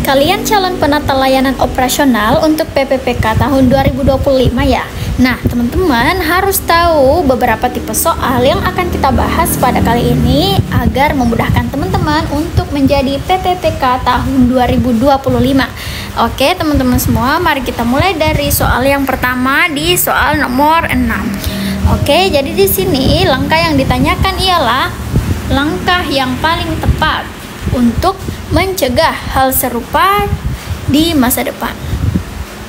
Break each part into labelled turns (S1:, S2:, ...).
S1: Kalian calon penata layanan operasional untuk PPPK tahun 2025 ya. Nah, teman-teman harus tahu beberapa tipe soal yang akan kita bahas pada kali ini agar memudahkan teman-teman untuk menjadi PPPK tahun 2025. Oke, teman-teman semua, mari kita mulai dari soal yang pertama di soal nomor 6. Oke, jadi di sini langkah yang ditanyakan ialah langkah yang paling tepat untuk mencegah hal serupa di masa depan.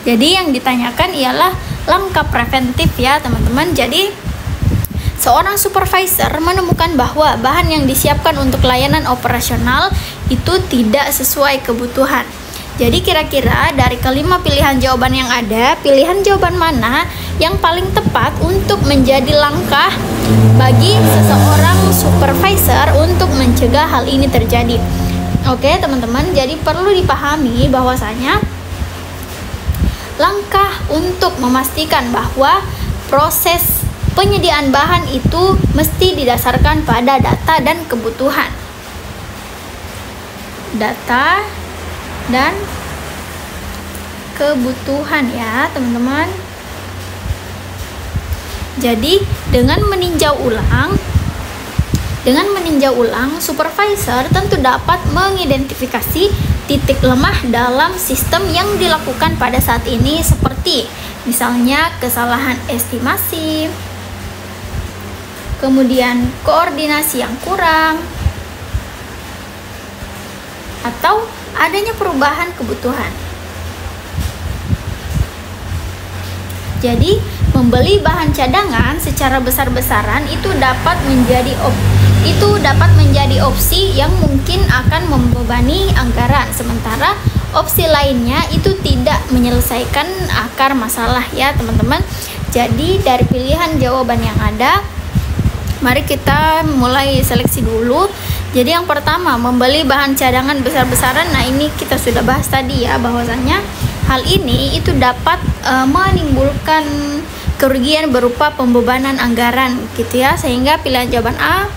S1: Jadi yang ditanyakan ialah langkah preventif ya teman-teman. Jadi seorang supervisor menemukan bahwa bahan yang disiapkan untuk layanan operasional itu tidak sesuai kebutuhan. Jadi kira-kira dari kelima pilihan jawaban yang ada, pilihan jawaban mana yang paling tepat untuk menjadi langkah bagi seseorang supervisor untuk mencegah hal ini terjadi? Oke teman-teman, jadi perlu dipahami bahwasanya langkah untuk memastikan bahwa proses penyediaan bahan itu mesti didasarkan pada data dan kebutuhan. Data dan kebutuhan ya teman-teman. Jadi dengan meninjau ulang, supervisor tentu dapat mengidentifikasi titik lemah dalam sistem yang dilakukan pada saat ini, seperti misalnya kesalahan estimasi, kemudian koordinasi yang kurang, atau adanya perubahan kebutuhan. Jadi membeli bahan cadangan secara besar-besaran itu dapat menjadi opsi yang mungkin akan membebani anggaran, sementara opsi lainnya itu tidak menyelesaikan akar masalah ya teman-teman. Jadi dari pilihan jawaban yang ada, mari kita mulai seleksi dulu. Jadi yang pertama, membeli bahan cadangan besar-besaran. Nah ini kita sudah bahas tadi ya, bahwasanya hal ini itu dapat menimbulkan kerugian berupa pembebanan anggaran gitu ya, sehingga pilihan jawaban A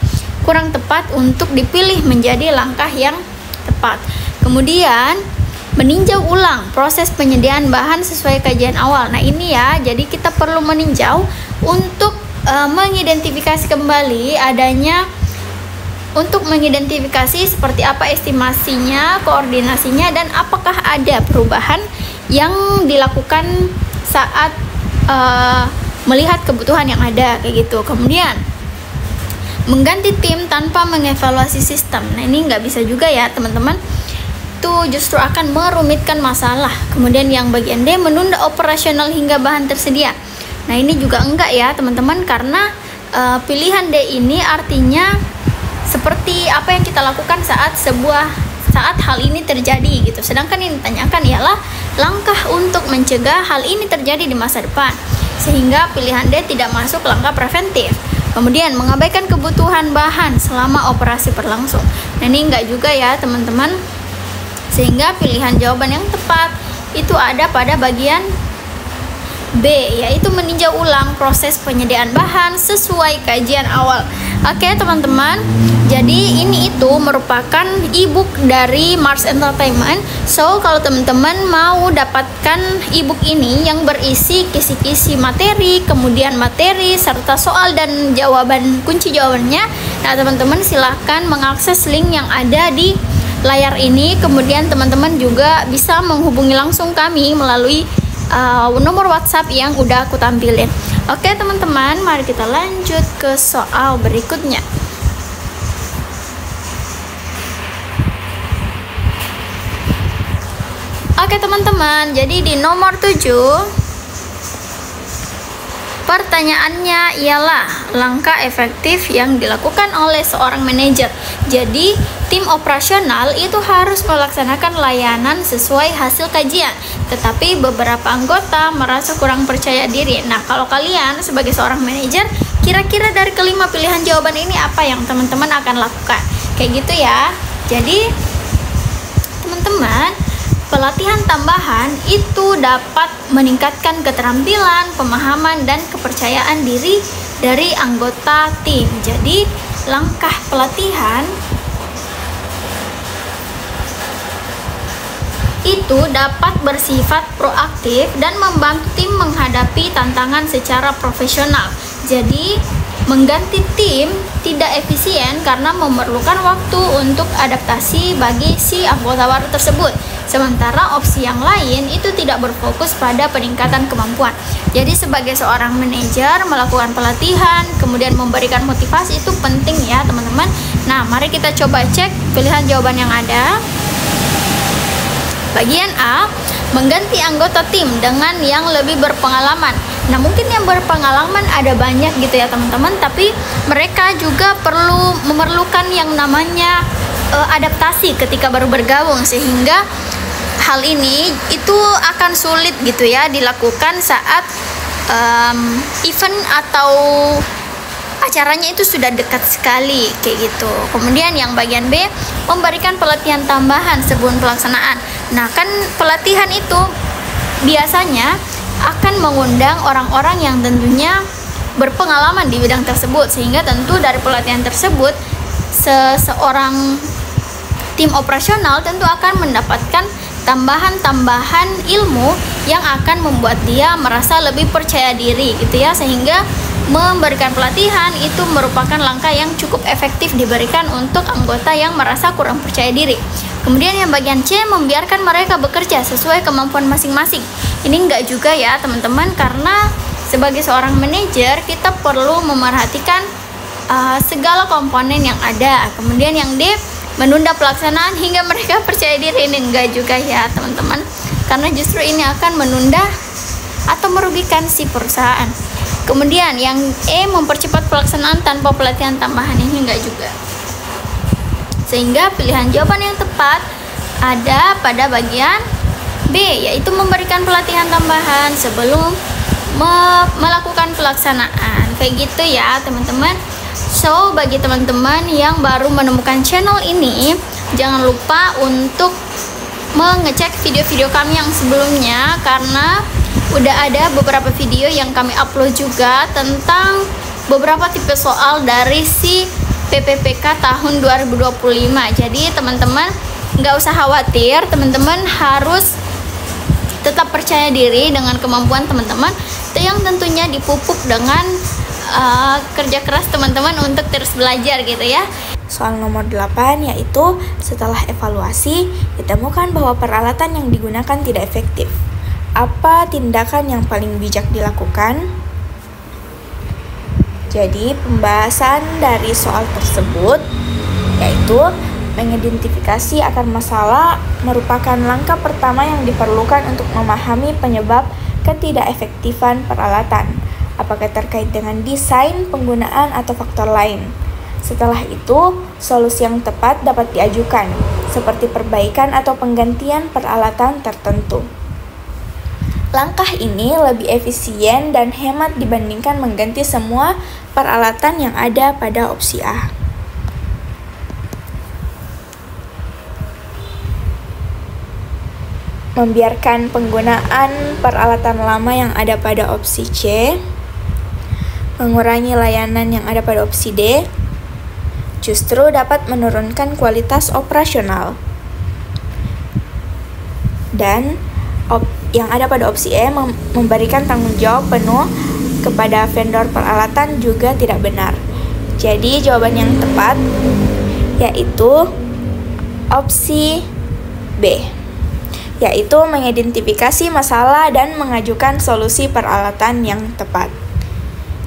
S1: kurang tepat untuk dipilih menjadi langkah yang tepat. Kemudian meninjau ulang proses penyediaan bahan sesuai kajian awal. Nah ini ya, jadi kita perlu meninjau untuk mengidentifikasi kembali mengidentifikasi seperti apa estimasinya, koordinasinya, dan apakah ada perubahan yang dilakukan saat melihat kebutuhan yang ada kayak gitu. Kemudian mengganti tim tanpa mengevaluasi sistem. Nah ini nggak bisa juga ya teman-teman, itu justru akan merumitkan masalah. Kemudian yang bagian D, menunda operasional hingga bahan tersedia. Nah ini juga enggak ya teman-teman, karena pilihan D ini artinya seperti apa yang kita lakukan saat hal ini terjadi gitu. Sedangkan yang ditanyakan ialah langkah untuk mencegah hal ini terjadi di masa depan, sehingga pilihan D tidak masuk langkah preventif. Kemudian mengabaikan kebutuhan bahan selama operasi berlangsung. Nah ini enggak juga ya teman-teman, sehingga pilihan jawaban yang tepat itu ada pada bagian B, yaitu meninjau ulang proses penyediaan bahan sesuai kajian awal. Oke teman-teman, jadi ini itu merupakan ebook dari Mars Entertainment. So kalau teman-teman mau dapatkan ebook ini yang berisi kisi-kisi materi, kemudian materi serta soal dan jawaban, kunci jawabannya, nah teman-teman silahkan mengakses link yang ada di layar ini. Kemudian teman-teman juga bisa menghubungi langsung kami melalui nomor WhatsApp yang udah aku tampilin. Oke teman-teman, mari kita lanjut ke soal berikutnya. Oke teman-teman, jadi di nomor 7 pertanyaannya ialah langkah efektif yang dilakukan oleh seorang manajer. Jadi tim operasional itu harus melaksanakan layanan sesuai hasil kajian, tetapi beberapa anggota merasa kurang percaya diri. Nah kalau kalian sebagai seorang manajer, kira-kira dari kelima pilihan jawaban ini apa yang teman-teman akan lakukan? Kayak gitu ya. Jadi teman-teman, pelatihan tambahan itu dapat meningkatkan keterampilan, pemahaman, dan kepercayaan diri dari anggota tim. Jadi langkah pelatihan itu dapat bersifat proaktif dan membantu tim menghadapi tantangan secara profesional. Jadi, mengganti tim tidak efisien karena memerlukan waktu untuk adaptasi bagi si anggota baru tersebut. Sementara opsi yang lain itu tidak berfokus pada peningkatan kemampuan. Jadi sebagai seorang manajer melakukan pelatihan, kemudian memberikan motivasi itu penting ya teman-teman. Nah, mari kita coba cek pilihan jawaban yang ada. Bagian A, mengganti anggota tim dengan yang lebih berpengalaman. Nah, mungkin yang berpengalaman ada banyak gitu ya teman-teman, tapi mereka juga memerlukan yang namanya adaptasi ketika baru bergabung, sehingga hal ini itu akan sulit gitu ya dilakukan saat event atau acaranya itu sudah dekat sekali kayak gitu. Kemudian yang bagian B, memberikan pelatihan tambahan sebelum pelaksanaan. Nah, kan pelatihan itu biasanya akan mengundang orang-orang yang tentunya berpengalaman di bidang tersebut, sehingga tentu dari pelatihan tersebut seseorang tim operasional tentu akan mendapatkan tambahan-tambahan ilmu yang akan membuat dia merasa lebih percaya diri gitu ya, sehingga memberikan pelatihan itu merupakan langkah yang cukup efektif diberikan untuk anggota yang merasa kurang percaya diri. Kemudian yang bagian C, membiarkan mereka bekerja sesuai kemampuan masing-masing. Ini enggak juga ya teman-teman, karena sebagai seorang manajer kita perlu memerhatikan segala komponen yang ada. Kemudian yang D, menunda pelaksanaan hingga mereka percaya diri. Ini enggak juga ya teman-teman, karena justru ini akan menunda atau merugikan si perusahaan. Kemudian yang E, mempercepat pelaksanaan tanpa pelatihan tambahan. Ini enggak juga. Sehingga pilihan jawaban yang tepat ada pada bagian B, yaitu memberikan pelatihan tambahan sebelum melakukan pelaksanaan. Kayak gitu ya teman-teman. So, bagi teman-teman yang baru menemukan channel ini, jangan lupa untuk mengecek video-video kami yang sebelumnya, karena udah ada beberapa video yang kami upload juga tentang beberapa tipe soal dari si PPPK tahun 2025. Jadi teman-teman nggak usah khawatir, teman-teman harus tetap percaya diri dengan kemampuan teman-teman yang tentunya dipupuk dengan kerja keras teman-teman untuk terus belajar gitu ya.
S2: Soal nomor 8 yaitu setelah evaluasi ditemukan bahwa peralatan yang digunakan tidak efektif. Apa tindakan yang paling bijak dilakukan? Jadi pembahasan dari soal tersebut yaitu mengidentifikasi akar masalah merupakan langkah pertama yang diperlukan untuk memahami penyebab ketidakefektifan peralatan, apakah terkait dengan desain, penggunaan, atau faktor lain. Setelah itu, solusi yang tepat dapat diajukan, seperti perbaikan atau penggantian peralatan tertentu. Langkah ini lebih efisien dan hemat dibandingkan mengganti semua peralatan yang ada pada opsi A. Membiarkan penggunaan peralatan lama yang ada pada opsi C, mengurangi layanan yang ada pada opsi D, justru dapat menurunkan kualitas operasional. Dan yang ada pada opsi E, memberikan tanggung jawab penuh kepada vendor peralatan juga tidak benar. Jadi jawaban yang tepat yaitu opsi B, yaitu mengidentifikasi masalah dan mengajukan solusi peralatan yang tepat.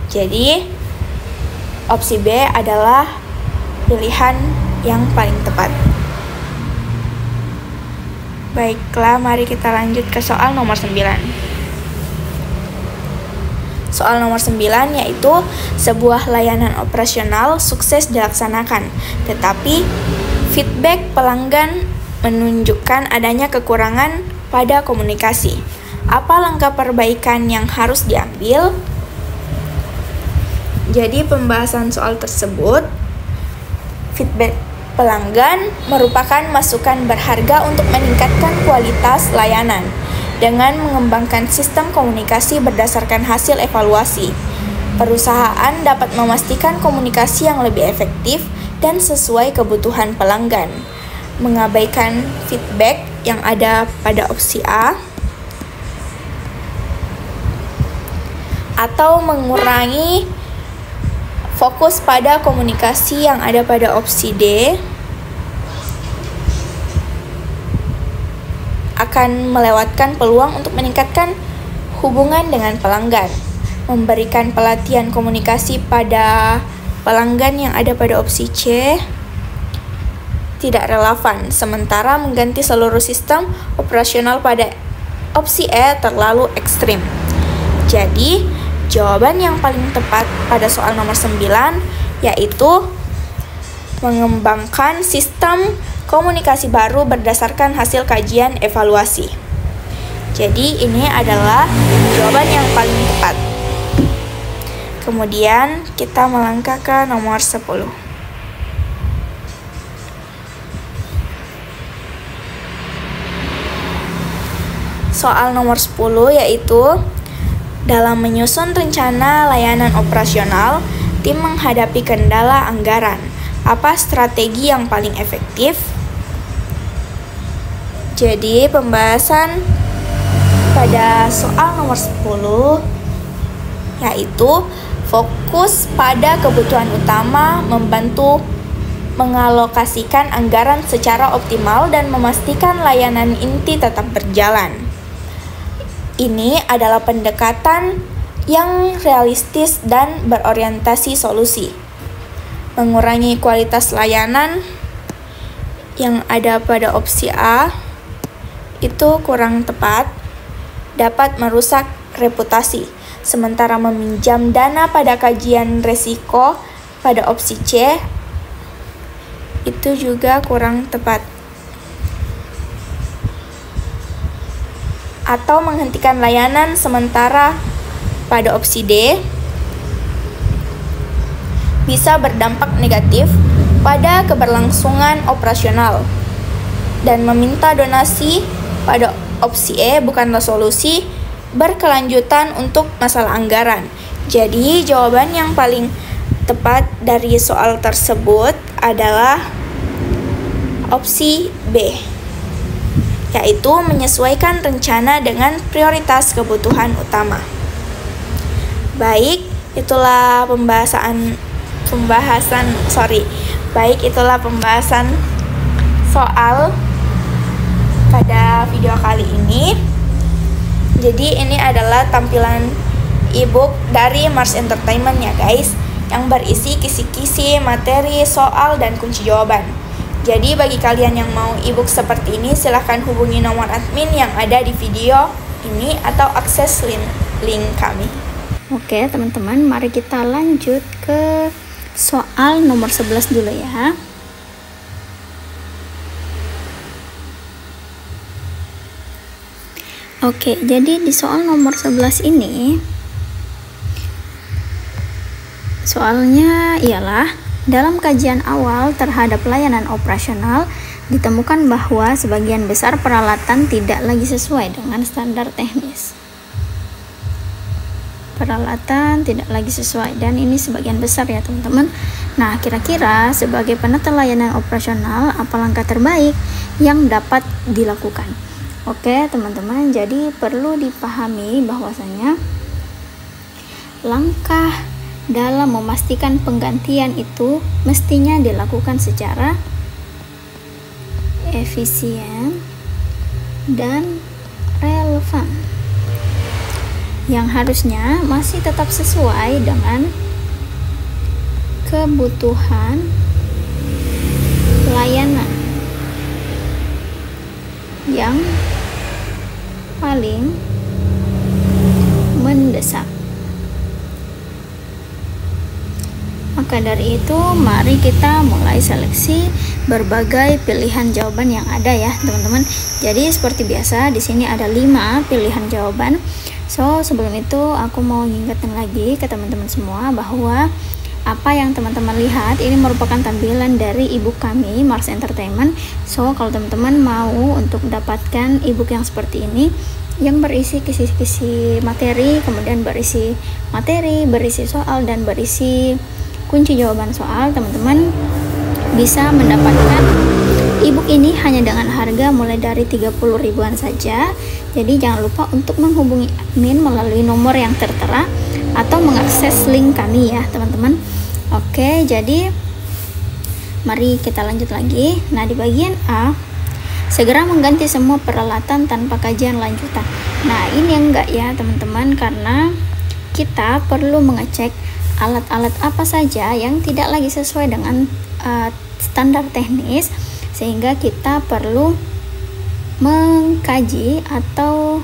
S2: Jadi opsi B adalah pilihan yang paling tepat. Baiklah, mari kita lanjut ke soal nomor 9. Soal nomor 9 yaitu sebuah layanan operasional sukses dilaksanakan, tetapi feedback pelanggan menunjukkan adanya kekurangan pada komunikasi. Apa langkah perbaikan yang harus diambil? Jadi pembahasan soal tersebut, feedback pelanggan merupakan masukan berharga untuk meningkatkan kualitas layanan dengan mengembangkan sistem komunikasi berdasarkan hasil evaluasi. Perusahaan dapat memastikan komunikasi yang lebih efektif dan sesuai kebutuhan pelanggan. Mengabaikan feedback yang ada pada opsi A, atau mengurangi fokus pada komunikasi yang ada pada opsi D, akan melewatkan peluang untuk meningkatkan hubungan dengan pelanggan. Memberikan pelatihan komunikasi pada pelanggan yang ada pada opsi C tidak relevan, sementara mengganti seluruh sistem operasional pada opsi E terlalu ekstrim. Jadi, jawaban yang paling tepat pada soal nomor 9 yaitu mengembangkan sistem komunikasi baru berdasarkan hasil kajian evaluasi. Jadi, ini adalah jawaban yang paling tepat. Kemudian, kita melangkah ke nomor 10. Soal nomor 10 yaitu dalam menyusun rencana layanan operasional, tim menghadapi kendala anggaran. Apa strategi yang paling efektif? Jadi, pembahasan pada soal nomor 10 yaitu fokus pada kebutuhan utama, membantu mengalokasikan anggaran secara optimal dan memastikan layanan inti tetap berjalan. Ini adalah pendekatan yang realistis dan berorientasi solusi. Mengurangi kualitas layanan yang ada pada opsi A itu kurang tepat, dapat merusak reputasi. Sementara meminjam dana pada kajian resiko pada opsi C itu juga kurang tepat. Atau menghentikan layanan sementara pada opsi D bisa berdampak negatif pada keberlangsungan operasional. Dan meminta donasi pada opsi E bukanlah solusi berkelanjutan untuk masalah anggaran. Jadi, jawaban yang paling tepat dari soal tersebut adalah opsi B, yaitu menyesuaikan rencana dengan prioritas kebutuhan utama. Baik, itulah pembahasan soal pada video kali ini. Jadi ini adalah tampilan ebook dari Mars Entertainment ya guys, yang berisi kisi-kisi, materi, soal, dan kunci jawaban. Jadi bagi kalian yang mau ebook seperti ini, silahkan hubungi nomor admin yang ada di video ini atau akses link kami.
S1: Oke teman-teman, mari kita lanjut ke soal nomor 11 dulu ya. Oke, jadi di soal nomor 11 ini soalnya ialah dalam kajian awal terhadap layanan operasional ditemukan bahwa sebagian besar peralatan tidak lagi sesuai dengan standar teknis. Peralatan tidak lagi sesuai, dan ini sebagian besar ya teman-teman. Nah, kira-kira sebagai penata layanan operasional apa langkah terbaik yang dapat dilakukan? Oke teman-teman, jadi perlu dipahami bahwasanya langkah dalam memastikan penggantian itu mestinya dilakukan secara efisien dan relevan, yang harusnya masih tetap sesuai dengan kebutuhan layanan yang paling mendesak. Maka dari itu, mari kita mulai seleksi berbagai pilihan jawaban yang ada ya, teman-teman. Jadi seperti biasa, di sini ada 5 pilihan jawaban. So, sebelum itu aku mau ngingetin lagi ke teman-teman semua bahwa apa yang teman-teman lihat ini merupakan tampilan dari ebook kami Mars Entertainment. So, kalau teman-teman mau untuk mendapatkan ebook yang seperti ini yang berisi kisi-kisi materi, kemudian berisi materi, berisi soal, dan berisi kunci jawaban soal, teman-teman bisa mendapatkan ebook ini hanya dengan harga mulai dari 30 ribuan saja. Jadi jangan lupa untuk menghubungi admin melalui nomor yang tertera atau mengakses link kami ya teman-teman. Oke, jadi mari kita lanjut lagi. Nah, di bagian A, segera mengganti semua peralatan tanpa kajian lanjutan. Nah, ini enggak ya teman-teman, karena kita perlu mengecek alat-alat apa saja yang tidak lagi sesuai dengan standar teknis, sehingga kita perlu mengkaji atau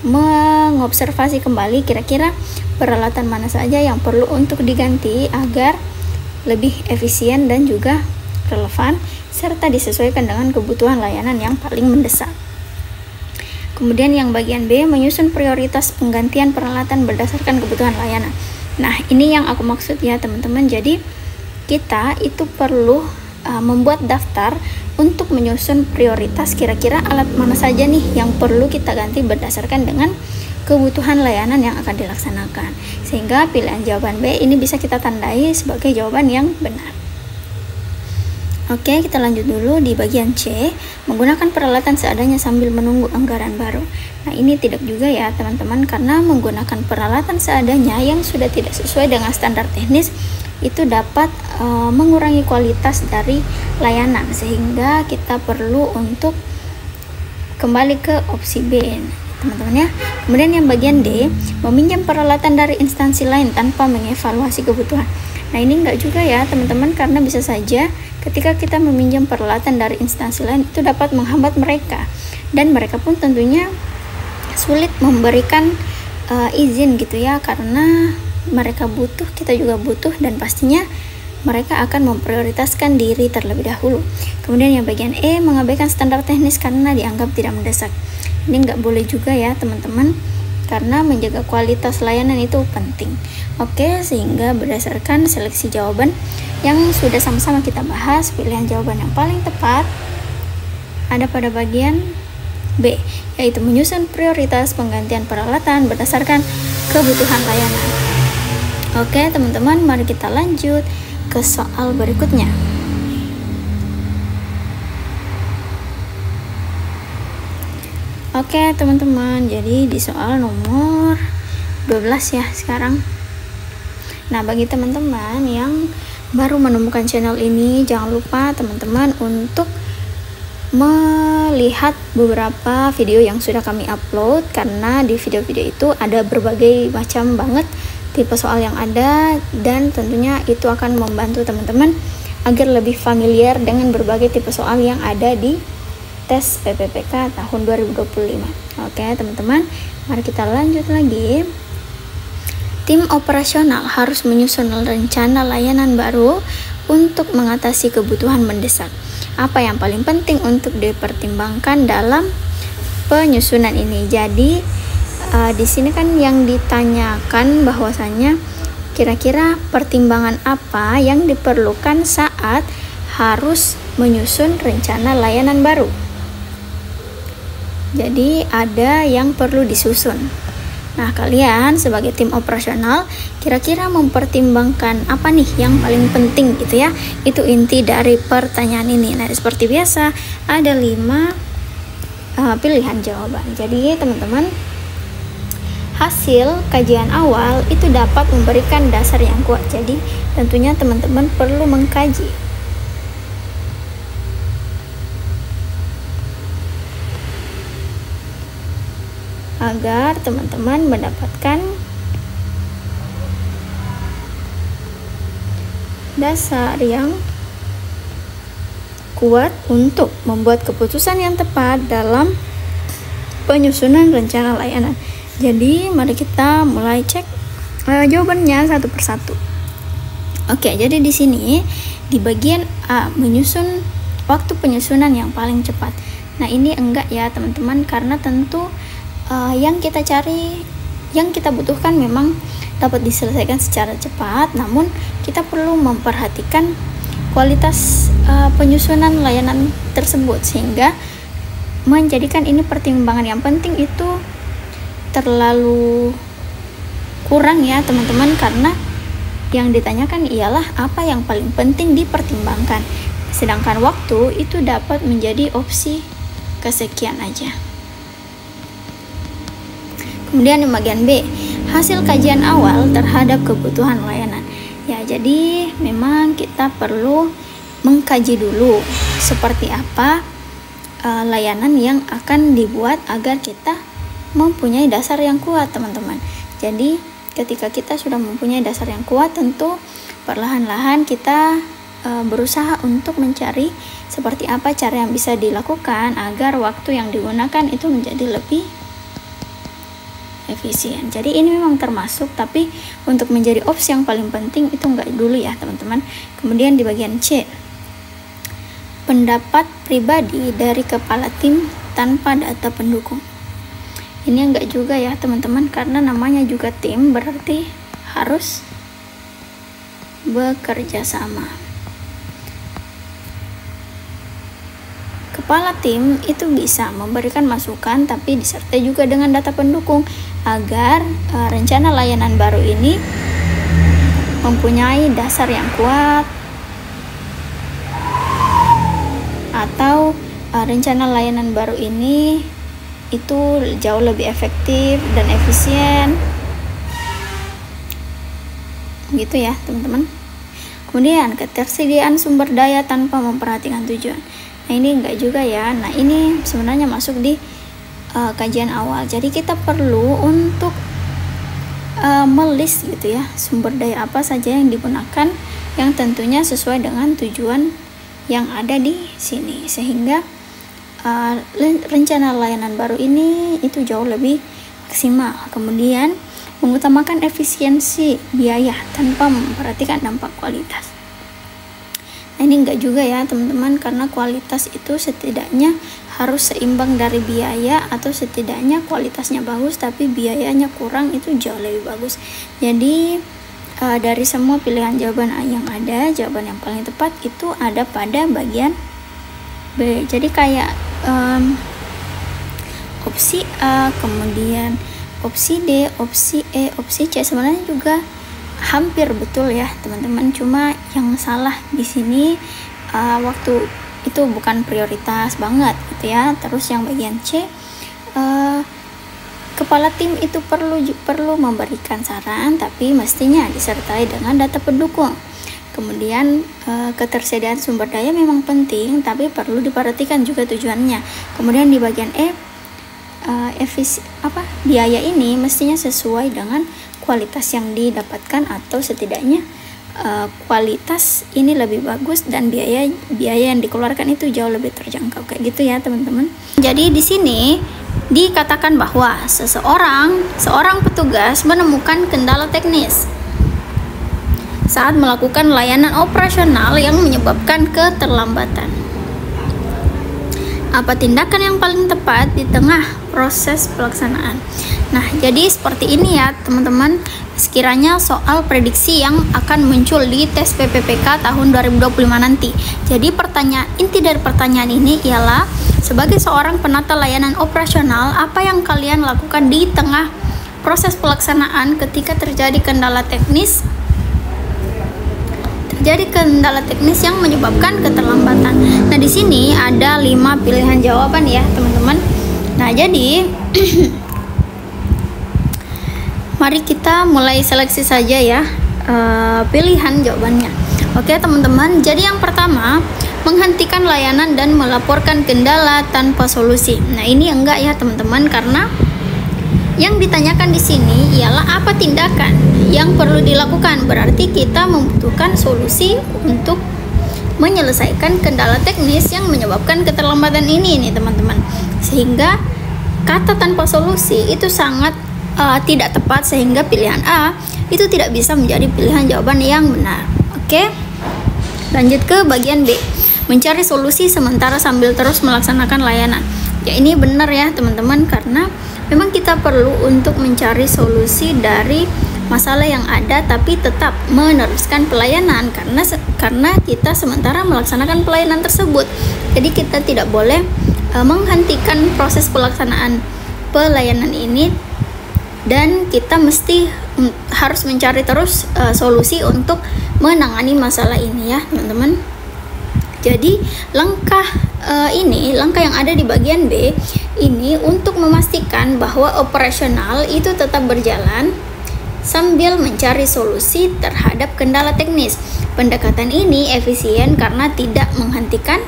S1: mengobservasi kembali kira-kira peralatan mana saja yang perlu untuk diganti agar lebih efisien dan juga relevan serta disesuaikan dengan kebutuhan layanan yang paling mendesak. Kemudian yang bagian B, menyusun prioritas penggantian peralatan berdasarkan kebutuhan layanan. Nah, ini yang aku maksud ya teman-teman. Jadi kita itu perlu membuat daftar untuk menyusun prioritas kira-kira alat mana saja nih yang perlu kita ganti berdasarkan dengan kebutuhan layanan yang akan dilaksanakan, sehingga pilihan jawaban B ini bisa kita tandai sebagai jawaban yang benar. Oke, kita lanjut dulu di bagian C, menggunakan peralatan seadanya sambil menunggu anggaran baru. Nah, ini tidak juga ya teman-teman, karena menggunakan peralatan seadanya yang sudah tidak sesuai dengan standar teknis itu dapat mengurangi kualitas dari layanan, sehingga kita perlu untuk kembali ke opsi B teman-teman ya. Kemudian yang bagian D, meminjam peralatan dari instansi lain tanpa mengevaluasi kebutuhan. Nah, ini enggak juga ya teman-teman, karena bisa saja ketika kita meminjam peralatan dari instansi lain itu dapat menghambat mereka, dan mereka pun tentunya sulit memberikan izin gitu ya, karena mereka butuh, kita juga butuh, dan pastinya mereka akan memprioritaskan diri terlebih dahulu. Kemudian yang bagian E, mengabaikan standar teknis karena dianggap tidak mendesak. Ini nggak boleh juga ya teman-teman, karena menjaga kualitas layanan itu penting. Oke, sehingga berdasarkan seleksi jawaban yang sudah sama-sama kita bahas, pilihan jawaban yang paling tepat ada pada bagian B, yaitu menyusun prioritas penggantian peralatan berdasarkan kebutuhan layanan. Oke teman-teman, mari kita lanjut ke soal berikutnya. Oke teman-teman, jadi di soal nomor 12 ya sekarang. Nah, bagi teman-teman yang baru menemukan channel ini, jangan lupa teman-teman untuk melihat beberapa video yang sudah kami upload, karena di video-video itu ada berbagai macam banget tipe soal yang ada, dan tentunya itu akan membantu teman-teman agar lebih familiar dengan berbagai tipe soal yang ada di tes PPPK tahun 2025. Oke teman-teman, mari kita lanjut lagi. Tim operasional harus menyusun rencana layanan baru untuk mengatasi kebutuhan mendesak. Apa yang paling penting untuk dipertimbangkan dalam penyusunan ini? Jadi di sini kan yang ditanyakan bahwasanya kira-kira pertimbangan apa yang diperlukan saat harus menyusun rencana layanan baru. Jadi ada yang perlu disusun. Nah, kalian sebagai tim operasional kira-kira mempertimbangkan apa nih yang paling penting gitu ya. Itu inti dari pertanyaan ini. Nah, seperti biasa ada 5 pilihan jawaban. Jadi teman-teman, hasil kajian awal itu dapat memberikan dasar yang kuat. Jadi tentunya teman-teman perlu mengkaji. Agar teman-teman mendapatkan dasar yang kuat untuk membuat keputusan yang tepat dalam penyusunan rencana layanan. Jadi mari kita mulai cek jawabannya satu persatu. Oke, jadi di sini di bagian A, menyusun waktu penyusunan yang paling cepat. Nah, ini enggak ya teman-teman, karena tentu yang kita cari, yang kita butuhkan memang dapat diselesaikan secara cepat, namun kita perlu memperhatikan kualitas penyusunan layanan tersebut, sehingga menjadikan ini pertimbangan yang penting itu terlalu kurang ya teman-teman, karena yang ditanyakan ialah apa yang paling penting dipertimbangkan. sedangkan waktu itu dapat menjadi opsi kesekian aja. Kemudian di bagian B, hasil kajian awal terhadap kebutuhan layanan. Ya, jadi memang kita perlu mengkaji dulu seperti apa layanan yang akan dibuat agar kita mempunyai dasar yang kuat, teman-teman. Jadi ketika kita sudah mempunyai dasar yang kuat, tentu perlahan-lahan kita berusaha untuk mencari seperti apa cara yang bisa dilakukan agar waktu yang digunakan itu menjadi lebih efisien. Jadi ini memang termasuk, tapi untuk menjadi opsi yang paling penting itu enggak dulu ya, teman-teman. Kemudian di bagian C, pendapat pribadi dari kepala tim tanpa data pendukung. Ini enggak juga ya, teman-teman, karena namanya juga tim, berarti harus bekerja sama. Kepala tim itu bisa memberikan masukan, tapi disertai juga dengan data pendukung agar rencana layanan baru ini mempunyai dasar yang kuat, atau rencana layanan baru ini itu jauh lebih efektif dan efisien, gitu ya, teman-teman. Kemudian ketersediaan sumber daya tanpa memperhatikan tujuan. Nah, ini enggak juga ya. Nah, ini sebenarnya masuk di kajian awal. Jadi kita perlu untuk melis gitu ya, sumber daya apa saja yang digunakan yang tentunya sesuai dengan tujuan yang ada di sini, sehingga rencana layanan baru ini itu jauh lebih maksimal. Kemudian mengutamakan efisiensi biaya tanpa memperhatikan dampak kualitas. Nah, ini enggak juga ya, teman-teman, karena kualitas itu setidaknya harus seimbang dari biaya, atau setidaknya kualitasnya bagus tapi biayanya kurang, itu jauh lebih bagus. Jadi dari semua pilihan jawaban yang ada, jawaban yang paling tepat itu ada pada bagian B. Jadi kayak opsi A, kemudian opsi D, opsi E, opsi C sebenarnya juga hampir betul ya, teman-teman. Cuma yang salah di sini waktu itu bukan prioritas banget gitu ya. Terus yang bagian C, kepala tim itu perlu memberikan saran, tapi mestinya disertai dengan data pendukung. Kemudian ketersediaan sumber daya memang penting, tapi perlu diperhatikan juga tujuannya. Kemudian di bagian E, biaya ini mestinya sesuai dengan kualitas yang didapatkan, atau setidaknya kualitas ini lebih bagus dan biaya yang dikeluarkan itu jauh lebih terjangkau, kayak gitu ya, teman-teman. Jadi di sini dikatakan bahwa seorang petugas menemukan kendala teknis saat melakukan layanan operasional yang menyebabkan keterlambatan. Apa tindakan yang paling tepat di tengah proses pelaksanaan? Nah, jadi seperti ini ya, teman-teman, sekiranya soal prediksi yang akan muncul di tes PPPK tahun 2025 nanti. Jadi inti dari pertanyaan ini ialah, sebagai seorang penata layanan operasional, apa yang kalian lakukan di tengah proses pelaksanaan ketika terjadi kendala teknis yang menyebabkan keterlambatan. Nah, di sini ada 5 pilihan jawaban ya, teman-teman. Nah, jadi mari kita mulai seleksi saja ya pilihan jawabannya. Oke, teman-teman. Jadi yang pertama, menghentikan layanan dan melaporkan kendala tanpa solusi. Nah, ini enggak ya, teman-teman, karena yang ditanyakan di sini ialah apa tindakan yang perlu dilakukan. Berarti kita membutuhkan solusi untuk menyelesaikan kendala teknis yang menyebabkan keterlambatan ini nih, teman-teman. Sehingga kata tanpa solusi itu sangat tidak tepat, sehingga pilihan A itu tidak bisa menjadi pilihan jawaban yang benar. Oke, lanjut ke bagian B, mencari solusi sementara sambil terus melaksanakan layanan. Ya, ini benar ya, teman-teman, karena memang kita perlu untuk mencari solusi dari masalah yang ada, tapi tetap meneruskan pelayanan karena kita sementara melaksanakan pelayanan tersebut. Jadi kita tidak boleh menghentikan proses pelaksanaan pelayanan ini, dan kita mesti harus mencari terus solusi untuk menangani masalah ini ya, teman-teman. Jadi langkah langkah yang ada di bagian B ini untuk memastikan bahwa operasional itu tetap berjalan sambil mencari solusi terhadap kendala teknis. Pendekatan ini efisien karena tidak menghentikan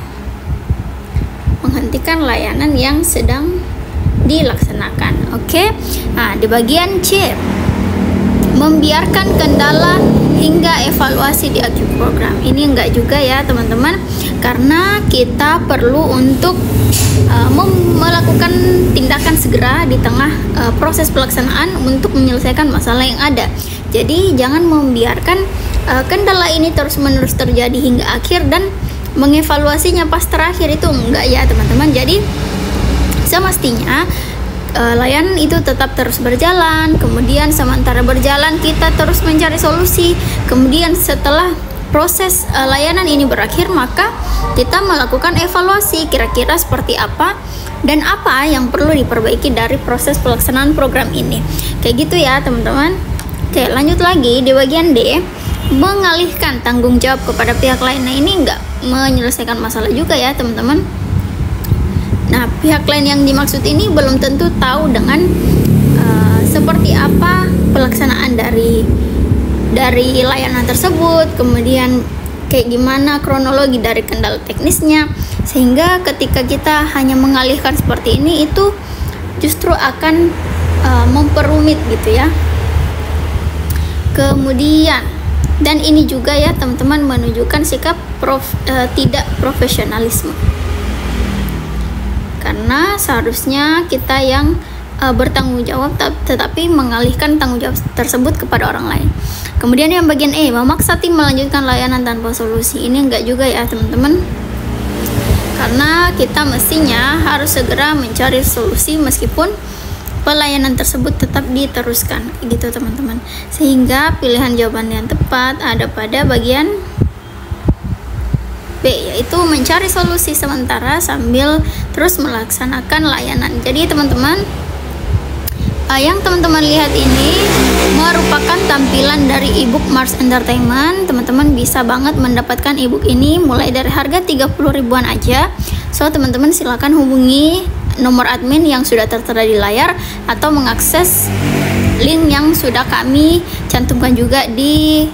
S1: layanan yang sedang dilaksanakan. Oke. Nah, di bagian C, membiarkan kendala hingga evaluasi di akhir program. Ini enggak juga ya teman-teman, karena kita perlu untuk melakukan tindakan segera di tengah proses pelaksanaan untuk menyelesaikan masalah yang ada. Jadi jangan membiarkan kendala ini terus-menerus terjadi hingga akhir dan mengevaluasinya pas terakhir, itu enggak ya teman-teman. Jadi semestinya layanan itu tetap terus berjalan, kemudian sementara berjalan kita terus mencari solusi, kemudian setelah proses layanan ini berakhir maka kita melakukan evaluasi kira-kira seperti apa dan apa yang perlu diperbaiki dari proses pelaksanaan program ini. Kayak gitu ya teman-teman. Oke, lanjut lagi di bagian D, mengalihkan tanggung jawab kepada pihak lain. Nah, ini enggak menyelesaikan masalah juga ya teman-teman. Nah, pihak lain yang dimaksud ini belum tentu tahu dengan seperti apa pelaksanaan dari layanan tersebut, kemudian kayak gimana kronologi dari kendala teknisnya, sehingga ketika kita hanya mengalihkan seperti ini itu justru akan memperumit gitu ya. Kemudian, dan ini juga ya teman-teman menunjukkan sikap tidak profesionalisme, karena seharusnya kita yang bertanggung jawab tetapi mengalihkan tanggung jawab tersebut kepada orang lain. Kemudian yang bagian E, memaksa tim melanjutkan layanan tanpa solusi. Ini enggak juga ya teman-teman, karena kita mestinya harus segera mencari solusi meskipun pelayanan tersebut tetap diteruskan gitu teman-teman. Sehingga pilihan jawaban yang tepat ada pada bagian B, yaitu mencari solusi sementara sambil terus melaksanakan layanan. Jadi teman-teman, yang teman-teman lihat ini merupakan tampilan dari ebook Mars Entertainment. Teman-teman bisa banget mendapatkan ebook ini mulai dari harga 30 ribuan aja. So teman-teman silakan hubungi nomor admin yang sudah tertera di layar atau mengakses link yang sudah kami cantumkan juga di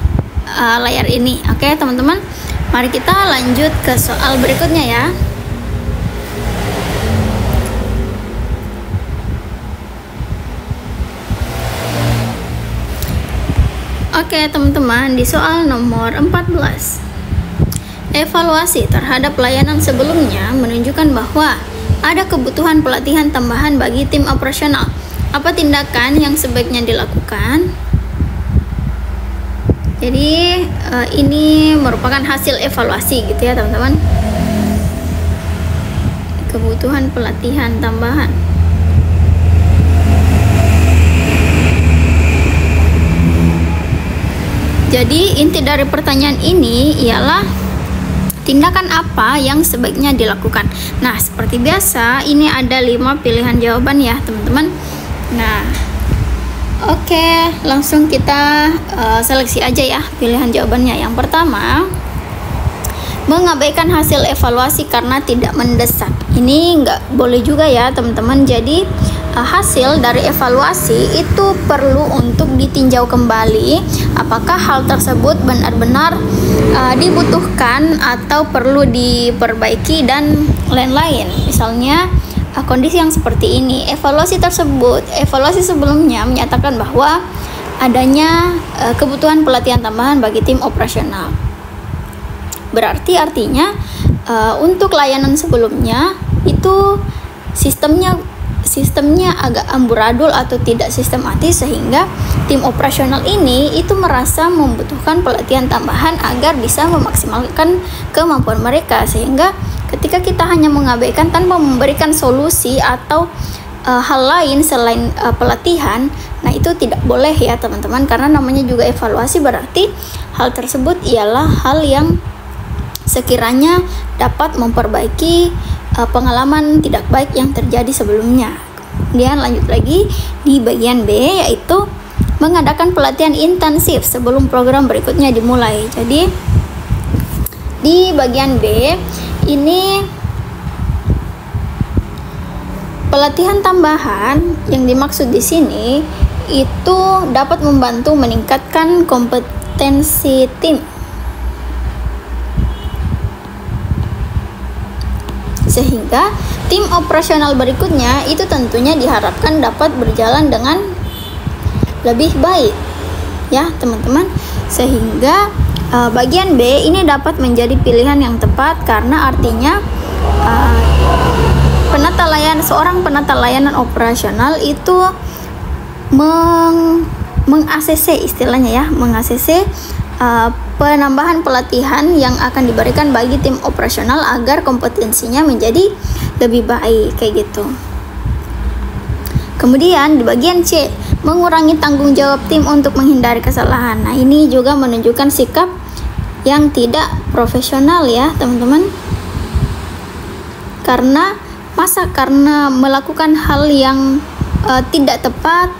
S1: layar ini. Oke teman-teman, mari kita lanjut ke soal berikutnya ya. Oke teman-teman, di soal nomor 14, evaluasi terhadap layanan sebelumnya menunjukkan bahwa ada kebutuhan pelatihan tambahan bagi tim operasional. Apa tindakan yang sebaiknya dilakukan? Jadi ini merupakan hasil evaluasi gitu ya teman-teman. Kebutuhan pelatihan tambahan. Jadi inti dari pertanyaan ini ialah tindakan apa yang sebaiknya dilakukan. Nah, seperti biasa ini ada 5 pilihan jawaban ya teman-teman. Nah, oke, langsung kita seleksi aja ya pilihan jawabannya. Yang pertama, mengabaikan hasil evaluasi karena tidak mendesak. Ini nggak boleh juga ya teman-teman. Jadi hasil dari evaluasi itu perlu untuk ditinjau kembali apakah hal tersebut benar-benar dibutuhkan atau perlu diperbaiki dan lain-lain. Misalnya kondisi yang seperti ini, evaluasi sebelumnya menyatakan bahwa adanya kebutuhan pelatihan tambahan bagi tim operasional. Berarti artinya untuk layanan sebelumnya itu sistemnya agak amburadul atau tidak sistematis, sehingga tim operasional ini itu merasa membutuhkan pelatihan tambahan agar bisa memaksimalkan kemampuan mereka. Sehingga ketika kita hanya mengabaikan tanpa memberikan solusi atau hal lain selain pelatihan, nah itu tidak boleh ya teman-teman, karena namanya juga evaluasi, berarti hal tersebut ialah hal yang sekiranya dapat memperbaiki pengalaman tidak baik yang terjadi sebelumnya. Kemudian lanjut lagi di bagian B, yaitu mengadakan pelatihan intensif sebelum program berikutnya dimulai. Jadi Di bagian B ini pelatihan tambahan yang dimaksud di sini itu dapat membantu meningkatkan kompetensi tim, sehingga tim operasional berikutnya itu tentunya diharapkan dapat berjalan dengan lebih baik ya teman-teman. Sehingga bagian B ini dapat menjadi pilihan yang tepat karena artinya seorang penata layanan operasional itu meng-ACC istilahnya ya, meng-ACC penambahan pelatihan yang akan diberikan bagi tim operasional agar kompetensinya menjadi lebih baik kayak gitu. Kemudian di bagian C, mengurangi tanggung jawab tim untuk menghindari kesalahan. Nah, ini juga menunjukkan sikap yang tidak profesional ya teman-teman. Karena melakukan hal yang tidak tepat,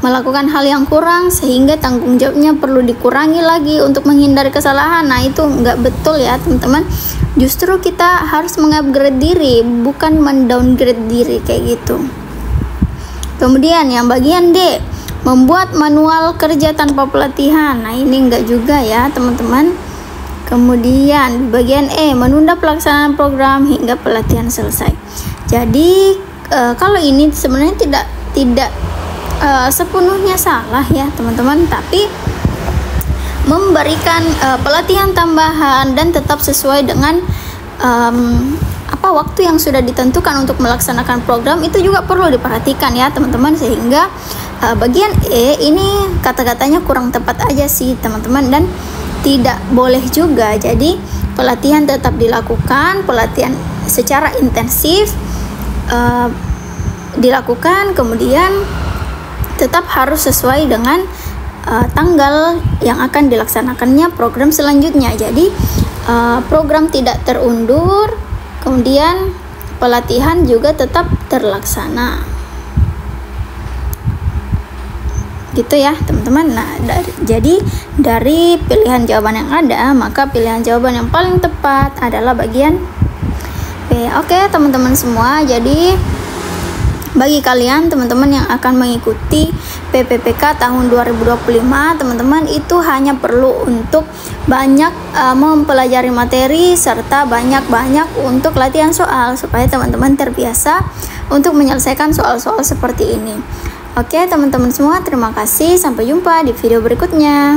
S1: melakukan hal yang kurang, sehingga tanggung jawabnya perlu dikurangi lagi untuk menghindari kesalahan. Nah, itu nggak betul ya teman-teman. Justru kita harus mengupgrade diri, bukan mendowngrade diri kayak gitu. Kemudian yang bagian D, membuat manual kerja tanpa pelatihan. Nah, ini enggak juga ya teman-teman. Kemudian bagian E, menunda pelaksanaan program hingga pelatihan selesai. Jadi kalau ini sebenarnya tidak sepenuhnya salah ya teman-teman, tapi memberikan pelatihan tambahan dan tetap sesuai dengan waktu yang sudah ditentukan untuk melaksanakan program itu juga perlu diperhatikan ya teman-teman. Sehingga bagian E ini kata-katanya kurang tepat aja sih teman-teman, dan tidak boleh juga. Jadi pelatihan tetap dilakukan, pelatihan secara intensif dilakukan, kemudian tetap harus sesuai dengan tanggal yang akan dilaksanakannya program selanjutnya. Jadi program tidak terundur, kemudian pelatihan juga tetap terlaksana. Gitu ya teman-teman. Nah, jadi dari pilihan jawaban yang ada, maka pilihan jawaban yang paling tepat adalah bagian B. Oke teman-teman semua, jadi bagi kalian teman-teman yang akan mengikuti PPPK tahun 2025, teman-teman itu hanya perlu untuk banyak mempelajari materi serta banyak-banyak untuk latihan soal supaya teman-teman terbiasa untuk menyelesaikan soal-soal seperti ini. Oke teman-teman semua, terima kasih. Sampai jumpa di video berikutnya.